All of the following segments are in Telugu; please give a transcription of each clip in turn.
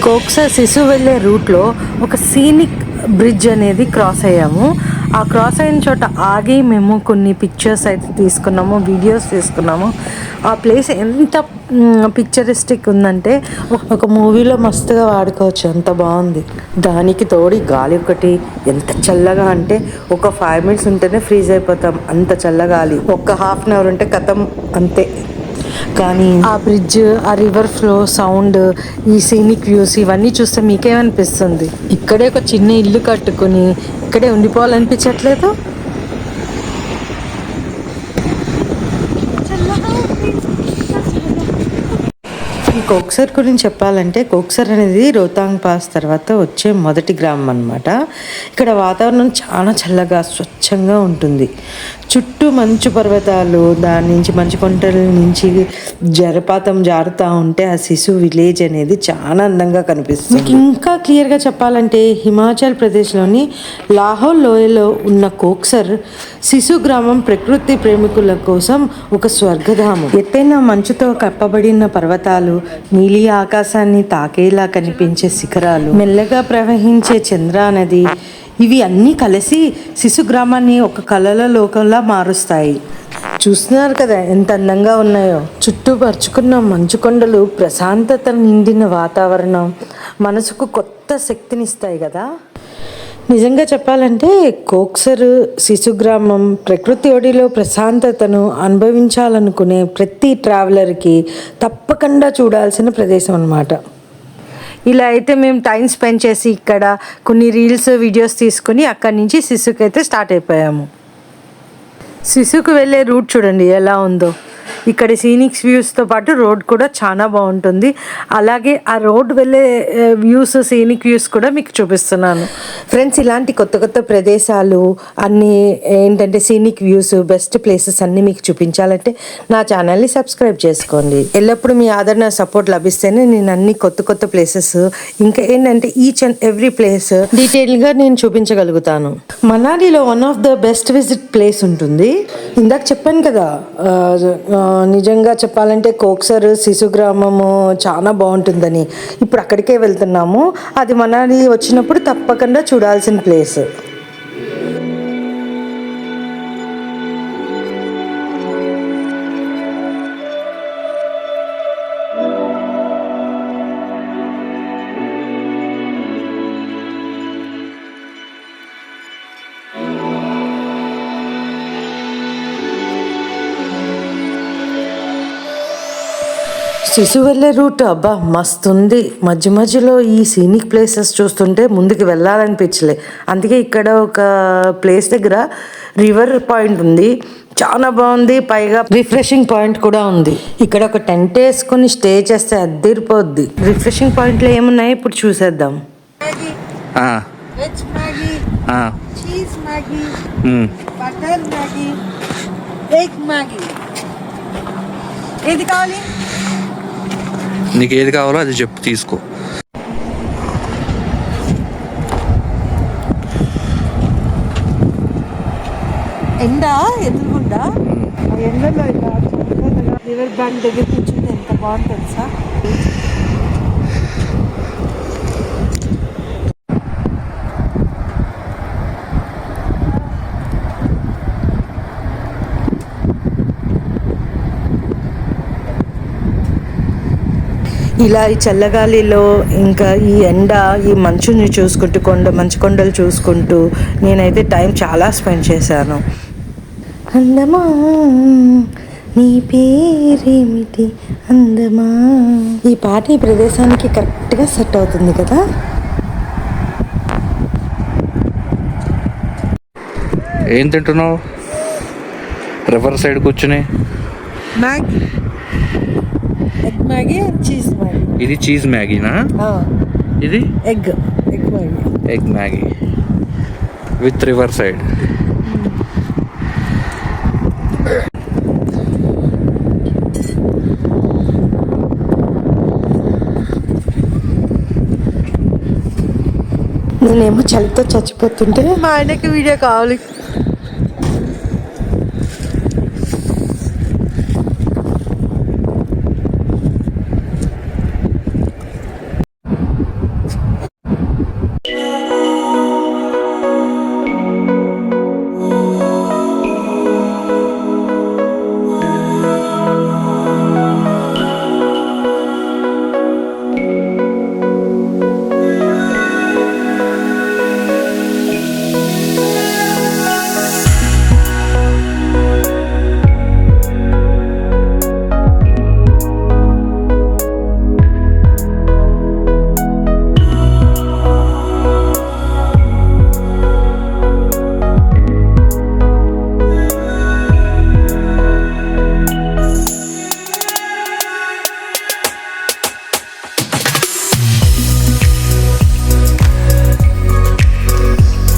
కోక్సర్ శిశు వెళ్ళే రూట్లో ఒక సీనిక్ బ్రిడ్జ్ అనేది క్రాస్ అయ్యాము. ఆ క్రాస్ అయిన చోట ఆగి మేము కొన్ని పిక్చర్స్ అయితే తీసుకున్నాము, వీడియోస్ తీసుకున్నాము. ఆ ప్లేస్ ఎంత పిక్చరిస్టిక్ ఉందంటే ఒక మూవీలో మస్తుగా వాడుకోవచ్చు, అంత బాగుంది. దానికి తోడి గాలి ఒకటి ఎంత చల్లగా అంటే ఒక 5 minutes ఉంటేనే ఫ్రీజ్ అయిపోతాం, అంత చల్లగాలి. ఒక హాఫ్ అన్ అవర్ ఉంటే కథం అంతే. కానీ ఆ బ్రిడ్జ్, ఆ రివర్ ఫ్లో సౌండ్, ఈ సీనిక్ వ్యూస్ ఇవన్నీ చూస్తే మీకేమనిపిస్తుంది? ఇక్కడే ఒక చిన్న ఇల్లు కట్టుకుని ఇక్కడే ఉండిపోవాలనిపించట్లేదు? ఈ కోక్సర్ గురించి చెప్పాలంటే, కోక్సర్ అనేది రోహతాంగ్ పాస్ తర్వాత వచ్చే మొదటి గ్రామం అనమాట. ఇక్కడ వాతావరణం చాలా చల్లగా స్వచ్ఛంగా ఉంటుంది. చుట్టూ మంచు పర్వతాలు, దాని నుంచి మంచు కొండల నుంచి జలపాతం జారుతూ ఉంటే ఆ శిశు విలేజ్ అనేది చాలా అందంగా కనిపిస్తుంది. మీకు ఇంకా క్లియర్గా చెప్పాలంటే, హిమాచల్ ప్రదేశ్లోని లాహౌల్ లోయలో ఉన్న కోక్సర్ శిశు గ్రామం ప్రకృతి ప్రేమికుల కోసం ఒక స్వర్గధామం. ఎత్తైన మంచుతో కప్పబడిన పర్వతాలు, నీలి ఆకాశాన్ని తాకేలా కనిపించే శిఖరాలు, మెల్లగా ప్రవహించే చంద్రా నది, ఇవి అన్నీ కలిసి శిశు గ్రామాన్ని ఒక కలల లోకంలా మారుస్తాయి. చూస్తున్నారు కదా ఎంత అందంగా ఉన్నాయో. చుట్టూ పరుచుకున్న మంచు కొండలు, ప్రశాంతత నిండిన వాతావరణం మనసుకు కొత్త శక్తినిస్తాయి కదా. నిజంగా చెప్పాలంటే కోక్సర్ శిశు గ్రామం ప్రకృతి ఒడిలో ప్రశాంతతను అనుభవించాలనుకునే ప్రతి ట్రావెలర్కి తప్పకుండా చూడాల్సిన ప్రదేశం అన్నమాట. ఇలా అయితే మేము టైం స్పెండ్ చేసి ఇక్కడ కొన్ని రీల్స్, వీడియోస్ తీసుకుని అక్కడి నుంచి శిశుకి అయితే స్టార్ట్ అయిపోయాము. శిశుకు వెళ్ళే రూట్ చూడండి ఎలా ఉందో. ఇక్కడ సీనిక్స్ వ్యూస్తో పాటు రోడ్ కూడా చాలా బాగుంటుంది. అలాగే ఆ రోడ్ వెళ్ళే వ్యూస్, సీనిక్ వ్యూస్ కూడా మీకు చూపిస్తున్నాను ఫ్రెండ్స్. ఇలాంటి కొత్త కొత్త ప్రదేశాలు అన్నీ ఏంటంటే సీనిక్ వ్యూస్, బెస్ట్ ప్లేసెస్ అన్నీ మీకు చూపించాలంటే నా ఛానల్ని సబ్స్క్రైబ్ చేసుకోండి. ఎల్లప్పుడూ మీ ఆదరణ, సపోర్ట్ లభిస్తేనే నేను అన్ని కొత్త కొత్త ప్లేసెస్, ఇంకా ఏంటంటే ఈచ్ అండ్ ఎవ్రీ ప్లేస్ డీటెయిల్గా నేను చూపించగలుగుతాను. మనాలిలో one of the best visit place ఉంటుంది. ఇందాక చెప్పాను కదా, నిజంగా చెప్పాలంటే కోక్సర్ శిశు గ్రామము చాలా బాగుంటుందని. ఇప్పుడు అక్కడికే వెళ్తున్నాము. అది మనాలి వచ్చినప్పుడు తప్పకుండా చూడాల్సిన ప్లేస్. శిశు వెళ్ళే రూట్ అబ్బా మస్తుంది. మధ్య మధ్యలో ఈ సీనిక్ ప్లేసెస్ చూస్తుంటే ముందుకు వెళ్ళాలనిపించలే. అందుకే ఇక్కడ ఒక ప్లేస్ దగ్గర రివర్ పాయింట్ ఉంది, చాలా బాగుంది. పైగా రిఫ్రెషింగ్ పాయింట్ కూడా ఉంది. ఇక్కడ ఒక టెంట్ వేసుకుని స్టే చేస్తే అద్దరిపోద్ది. రిఫ్రెషింగ్ పాయింట్లో ఏమున్నాయి ఇప్పుడు చూసేద్దాం. ఏది కావాలి? నీకు ఏది కావాలో అది చెప్పు, తీసుకో. ఎండ ఎదురుగుండా ఎండలో ఇలా రివర్ బ్యాంక్ దగ్గర కూర్చుంటే ఎంత బాగుంటుంది తెలుసా. ఇలా ఈ చల్లగాలిలో ఇంకా ఈ ఎండ, ఈ మంచుని చూసుకుంటూ మంచు కొండలు చూసుకుంటూ నేనైతే టైం చాలా స్పెండ్ చేశాను. అందమా నీ పేరేమిటి అందమా, ఈ పాట ఈ ప్రదేశానికి కరెక్ట్గా సెట్ అవుతుంది కదా. ఏం తింటున్నావు రివర్ సైడ్ కూర్చుని? Maggi, egg Maggi and cheese Maggi. ఇది చీజ్ మ్యాగీనా? ఇది egg Maggi. Egg Maggi with river side. నేనేమో చలితో చచ్చిపోతుంటే మా ఆయనకి వీడియో కావాలి.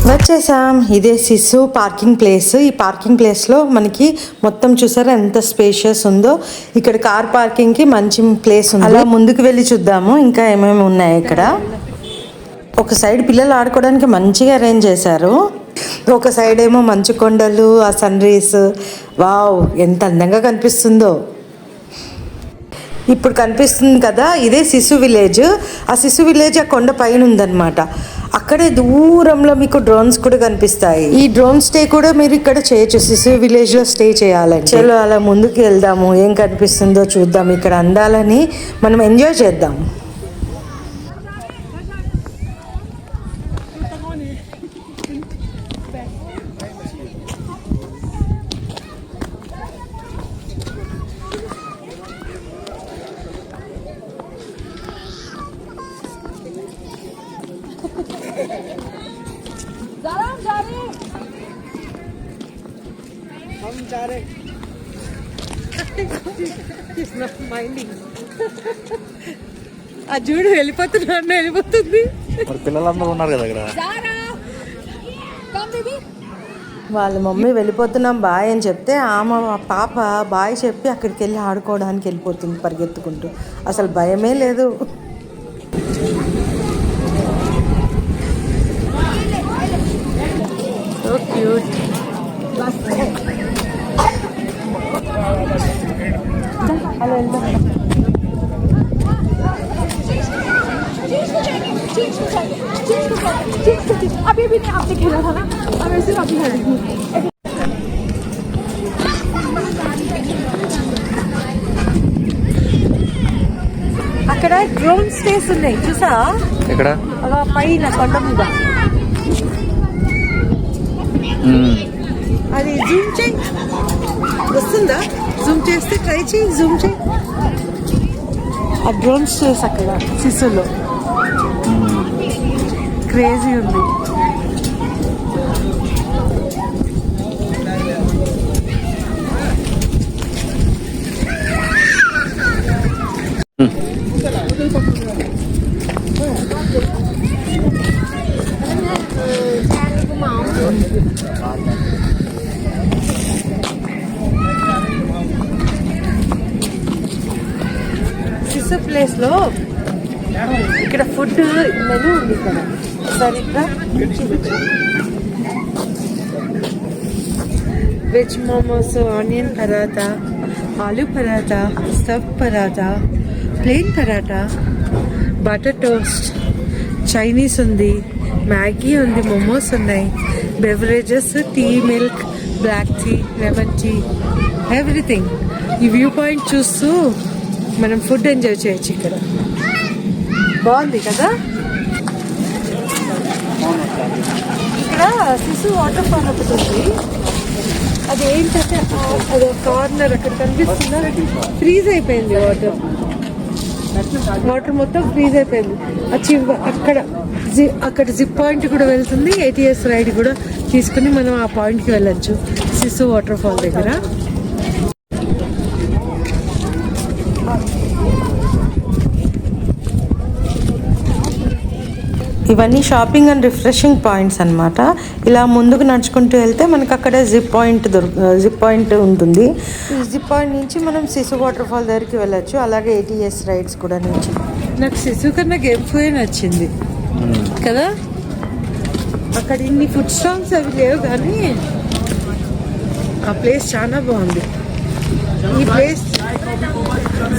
వచ్చేసాం. ఇదే సిసు పార్కింగ్ ప్లేస్. ఈ పార్కింగ్ ప్లేస్లో మనకి మొత్తం చూసారా ఎంత స్పేషియస్ ఉందో. ఇక్కడ కార్ పార్కింగ్కి మంచి ప్లేస్ ఉంది. అలా ముందుకు వెళ్ళి చూద్దాము ఇంకా ఏమేమి ఉన్నాయి ఇక్కడ. ఒక సైడ్ పిల్లలు ఆడుకోవడానికి మంచిగా అరేంజ్ చేశారు. ఒక సైడ్ ఏమో మంచు కొండలు, ఆ సన్ రైస్, వావ్ ఎంత అందంగా కనిపిస్తుందో. ఇప్పుడు కనిపిస్తుంది కదా ఇదే సిసు విలేజ్. ఆ సిసు విలేజ్ ఆ కొండ పైన ఉందన్నమాట. అక్కడే దూరంలో మీకు డ్రోన్స్ కూడా కనిపిస్తాయి. ఈ డ్రోన్ స్టే కూడా మీరు ఇక్కడ చేయొచ్చు సిసు విలేజ్ లో స్టే చేయాలంటే. చలో అలా ముందుకు వెళ్దాము, ఏం కనిపిస్తుందో చూద్దాం. ఇక్కడ అందాలని మనం ఎంజాయ్ చేద్దాం. ఆ చూడు వెళ్ళిపోతున్నాడు, వెళ్ళిపోతుంది. పిల్లలందరూ ఉన్నారు కదా ఇక్కడ. వాళ్ళ మమ్మీ వెళ్ళిపోతున్నాం బాయ్ అని చెప్తే ఆమె పాప బాయ్ చెప్పి అక్కడికి వెళ్ళి ఆడుకోవడానికి వెళ్ళిపోతుంది పరిగెత్తుకుంటూ. అసలు భయమే లేదు. So cute. అలా వెళ్దాం. अभी भी नहीं आपने खेला था ना, अब सिर्फ अभी है. అక్కడ డ్రోన్ స్టేస్ ఉన్నాయి చూసా. ఇక్కడ అలా పైన కొండ మీద అది జూమ్ చేయి, వస్తుందా? జూమ్ చేస్తే ట్రై చేయి, జూమ్ చేయి. ఆ డ్రోన్ స్టేస్ అక్కడ సిసులో క్రేజీ ఉంది. సిసు ప్లేస్ లో ఇక్కడ ఫుడ్ మెనూ ఉంది ఇక్కడ. సరిగ్గా veg momos, onion paratha, aloo paratha, stuff paratha, plain paratha, butter toast, Chinese ఉంది, మ్యాగీ ఉంది, మోమోస్ ఉన్నాయి, beverages, tea, milk, black tea, lemon tea, everything. ఈ వ్యూ పాయింట్ చూస్తూ మనం ఫుడ్ ఎంజాయ్ చేయొచ్చు ఇక్కడ. బాగుంది కదా. ఇక్కడ సిసు వాటర్ ఫాల్ ఒకటి ఉంది. అది ఏంటంటే అది కార్నర్ అక్కడ కనిపిస్తుందా, ఫ్రీజ్ అయిపోయింది వాటర్. వాటర్ మొత్తం ఫ్రీజ్ అయిపోయింది. అక్కడ జిప్ పాయింట్ కూడా వెళ్తుంది. ATS రైడ్ కూడా తీసుకుని మనం ఆ పాయింట్కి వెళ్ళొచ్చు సిసు వాటర్ ఫాల్ దగ్గర. ఇవన్నీ షాపింగ్ అండ్ రిఫ్రెషింగ్ పాయింట్స్ అన్నమాట. ఇలా ముందుకు నడుచుకుంటూ వెళ్తే మనకు అక్కడ జిప్ పాయింట్ ఉంటుంది. ఈ జిప్ పాయింట్ నుంచి మనం సిసు వాటర్ ఫాల్ దగ్గరికి వెళ్ళొచ్చు. అలాగే ATS రైడ్స్ కూడా నుంచి. నాకు సిసు కన్నా గేమ్ ఫ్లై నచ్చింది కదా. అక్కడ ఇన్ని ఫుడ్ స్టాల్స్ అవి లేవు కానీ ఆ ప్లేస్ చాలా బాగుంది. ఈ ప్లేస్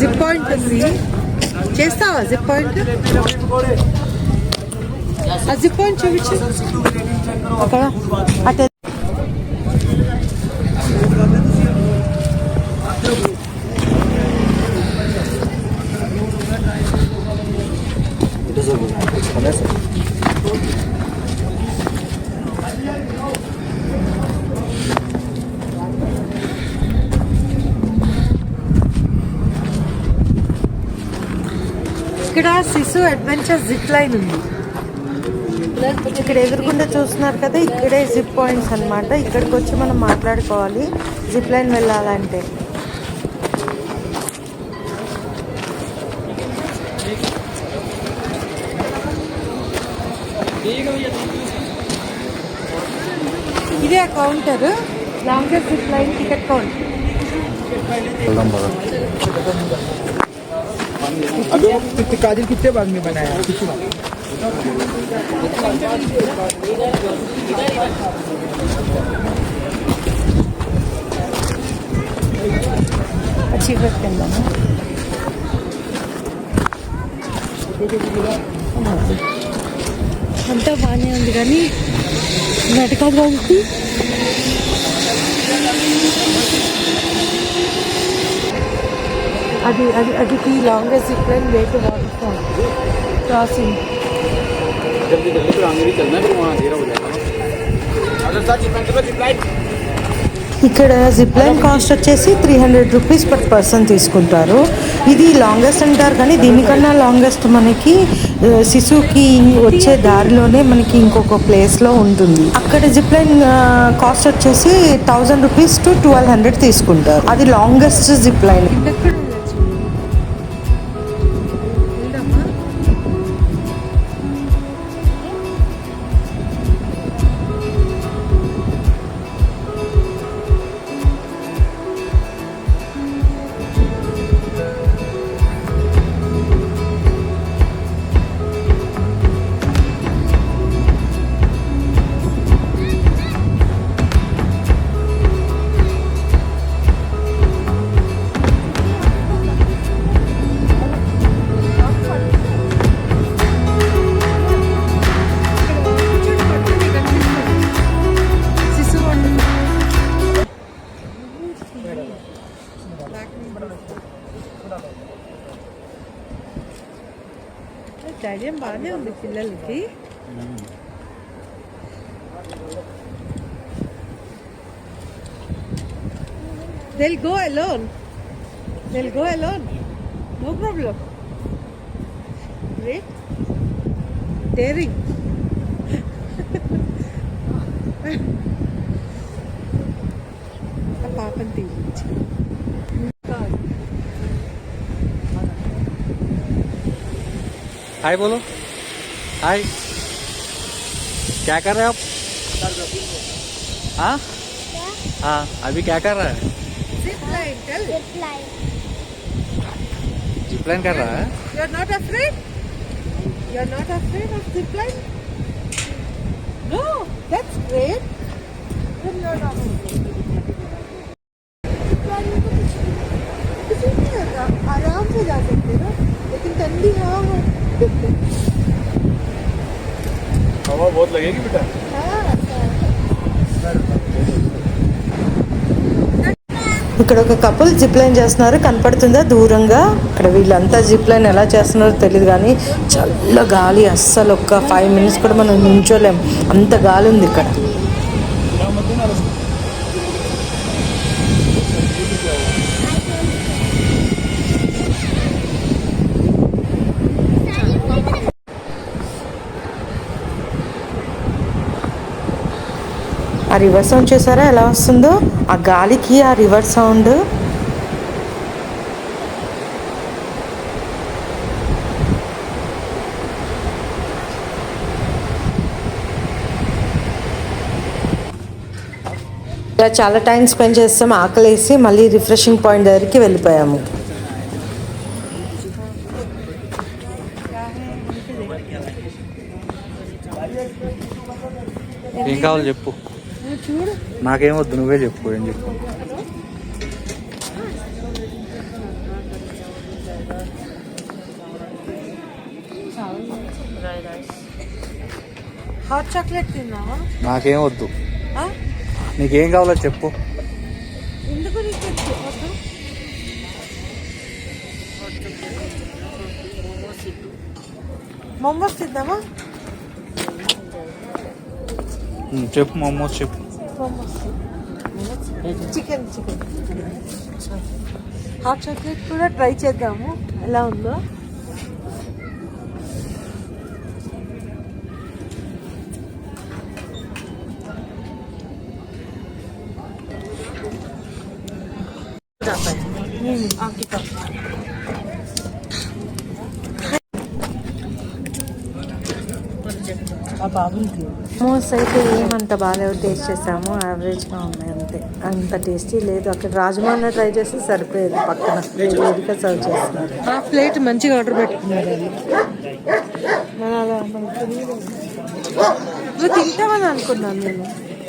జిప్ పాయింట్ ఉంది. చేస్తావా జిప్ పాయింట్? ఆ జిప్ పాయింట్ చూపించు అక్కడ అటే. ఇక్కడ సిసు అడ్వెంచర్ జిప్ లైన్ ఉంది. ఇక్కడ ఎదురుకుండా చూస్తున్నారు కదా, ఇక్కడే జిప్ పాయింట్స్ అన్నమాట. ఇక్కడికి వచ్చి మనం మాట్లాడుకోవాలి జిప్ లైన్ వెళ్ళాలంటే. Counter longest zip line ticket counter. వెళ్దాం పద. अभी वो कितने काजल कितने भाग में बनाया है? कितने भाग? చీకటికి వెళ్దాము. అంతా బాగానే ఉంది కానీ నటకాదు కాబట్టి అది అది అది the longest zip line way to water fall crossing. जल्दी जल्दी फिर आगे भी चलना है, फिर वहाँ अंधेरा हो जाएगा. अगर साथ जिप लाइन ఇక్కడ జిప్ లైన్ కాస్ట్ వచ్చేసి 300 రూపీస్ పర్ పర్సన్ తీసుకుంటారు. ఇది లాంగెస్ట్ అంటారు కానీ దీనికన్నా లాంగెస్ట్ మనకి శిశుకి వచ్చే దారిలోనే మనకి ఇంకొక ప్లేస్లో ఉంటుంది. అక్కడ జిప్ లైన్ కాస్ట్ వచ్చేసి 1000 రూపీస్ టు 1200 తీసుకుంటారు. అది లాంగెస్ట్ జిప్ లైన్. ధైర్యం బాగానే ఉంది పిల్లలకి. They'll go alone. No problem. Great. Daring. ఆ పాపని తీయించి हाय बोलो. हाय. क्या कर रहे हो आप? हाँ हाँ अभी क्या कर रहा है? Zip line, tell. Zip line कर रहा है. You're not afraid? You're not afraid of zip line? No, that's great. Then you're not afraid. कुछ नहीं होता, आराम से जा सकते हो, लेकिन ठंडी हवा हो. हवा बहुत लगेगी बेटा. ఇక్కడ ఒక కపుల్ జిప్ లైన్ చేస్తున్నారు, కనపడుతుందా దూరంగా? ఇక్కడ వీళ్ళంతా జిప్ లైన్ ఎలా చేస్తున్నారో తెలియదు కానీ చల్ల గాలి, అస్సలు ఒక్క 5 minutes కూడా మనం నించోలేం, అంత గాలి ఉంది ఇక్కడ. ఆ రివర్ సౌండ్ చూసారా ఎలా వస్తుందో? ఆ గాలికి ఆ రివర్ సౌండ్. ఇలా చాలా టైం స్పెండ్ చేస్తాం, ఆకలేసి మళ్ళీ రిఫ్రెషింగ్ పాయింట్ దగ్గరికి వెళ్ళిపోయాము. ఏం కావాలి చెప్పు. నాకేం వద్దు, నువ్వే చెప్పు. ఏం చెప్పు? హాట్ చాక్లెట్ తిన్నావా? నాకేం వద్దు. నీకేం కావాలో చెప్పు. ఎందుకు నీకు వద్దు? మోమోస్ తిద్దామా? చెప్పు మోమోస్ చెప్పు. చికెన్ హాట్ చాక్లెట్ కూడా ట్రై చేద్దాము ఎలా ఉందో. ఆ బాబుకి మోమోస్ అయితే ఏమంత బాగాలేవు, టేస్ట్ చేసాము, యావరేజ్గా ఉన్నాయి అంతే, అంత టేస్టీ లేదు. అక్కడ రాజమాన ట్రై చేస్తే సరిపోయేది, పక్కన వేదిక సర్వ్ చేస్తున్నారు. ఆ ప్లేట్ మంచిగా ఆర్డర్ పెట్టుకున్నారు అది. మన అలా మనకు తెలియదు. నువ్వు తింటామని అనుకున్నాను నేను.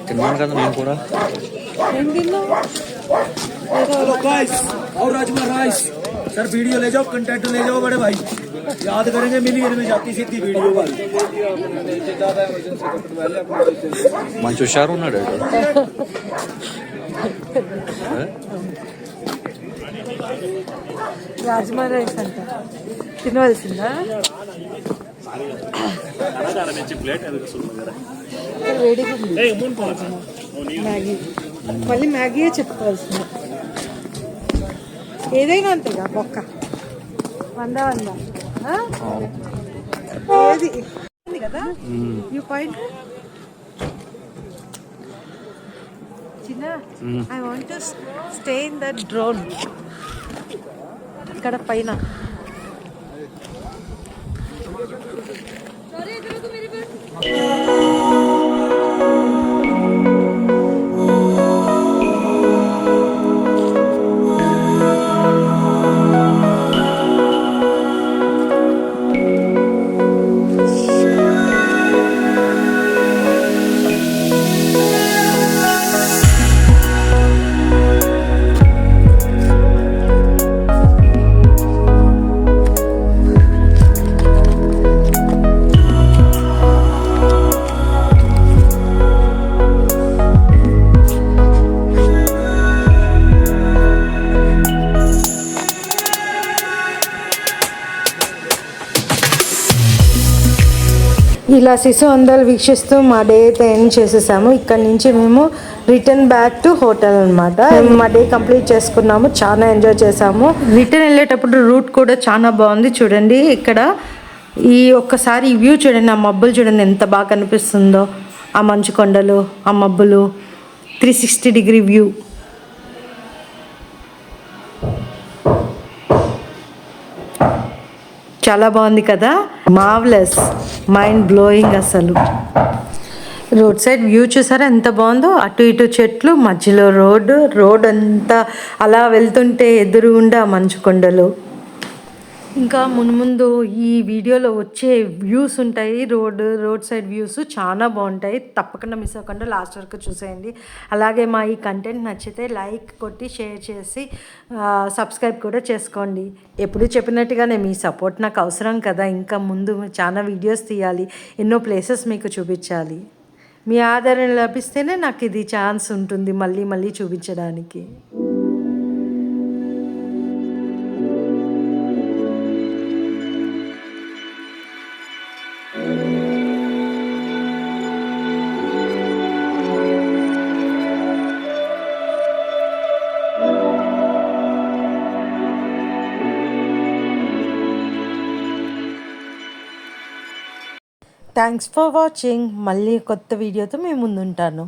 తిన్నాను కదా నేను కూడా. ఏం తిన్నావు? गाइस और राजमा राइस सर वीडियो ले जाओ कंटेंट ले जाओ बड़े भाई याद करेंगे मिलियन में जाती सीधी वीडियो भाई మంచి హుషారు ఉన్నాడు వాడు. రాజ్మా రైస్ అంట, తినవలసిందా? వేడిగా ఉంది మ్యాగీ, మళ్ళీ మ్యాగీయే చెప్పుకోవాల్సింది. ఏదైనా అంతేగా బొక్క 100 ఏది ఉంది కదా. యూ పాయింట్ చిన్న, I want to stay in that drone ఇక్కడ పైన. ఇలా శిశు అందాలు వీక్షిస్తూ మా డే అయితే ఎండ్ చేసేసాము. ఇక్కడ నుంచి మేము రిటర్న్ బ్యాక్ టు హోటల్ అనమాట. మా డే కంప్లీట్ చేసుకున్నాము, చాలా ఎంజాయ్ చేసాము. రిటర్న్ వెళ్ళేటప్పుడు రూట్ కూడా చాలా బాగుంది. చూడండి ఇక్కడ ఈ ఒక్కసారి ఈ వ్యూ చూడండి, ఆ మబ్బులు చూడండి ఎంత బాగా కనిపిస్తుందో, ఆ మంచు కొండలు, ఆ మబ్బులు, 360 వ్యూ. చాలా బాగుంది కదా, మార్వెలస్, మైండ్ బ్లోయింగ్ అసలు. రోడ్ సైడ్ వ్యూ చూసారా ఎంత బాగుందో, అటు ఇటు చెట్లు, మధ్యలో రోడ్ అంతా అలా వెళ్తుంటే ఎదురుగుండా మంచు కొండలు. ఇంకా ముందు ఈ వీడియోలో వచ్చే వ్యూస్ ఉంటాయి, రోడ్ సైడ్ వ్యూస్ చాలా బాగుంటాయి. తప్పకుండా మిస్ అవ్వకుండా లాస్ట్ వరకు చూసేయండి. అలాగే మా ఈ కంటెంట్ నచ్చితే లైక్ కొట్టి షేర్ చేసి సబ్స్క్రైబ్ కూడా చేసుకోండి. ఎప్పుడు చెప్పినట్టుగానే మీ సపోర్ట్ నాకు అవసరం కదా. ఇంకా ముందు చాలా వీడియోస్ తీయాలి, ఎన్నో ప్లేసెస్ మీకు చూపించాలి. మీ ఆదరణ లభిస్తేనే నాకు ఇది ఛాన్స్ ఉంటుంది మళ్ళీ చూపించడానికి. Thanks for watching. మళ్ళీ కొత్త వీడియోతో మేము ముందుంటాను.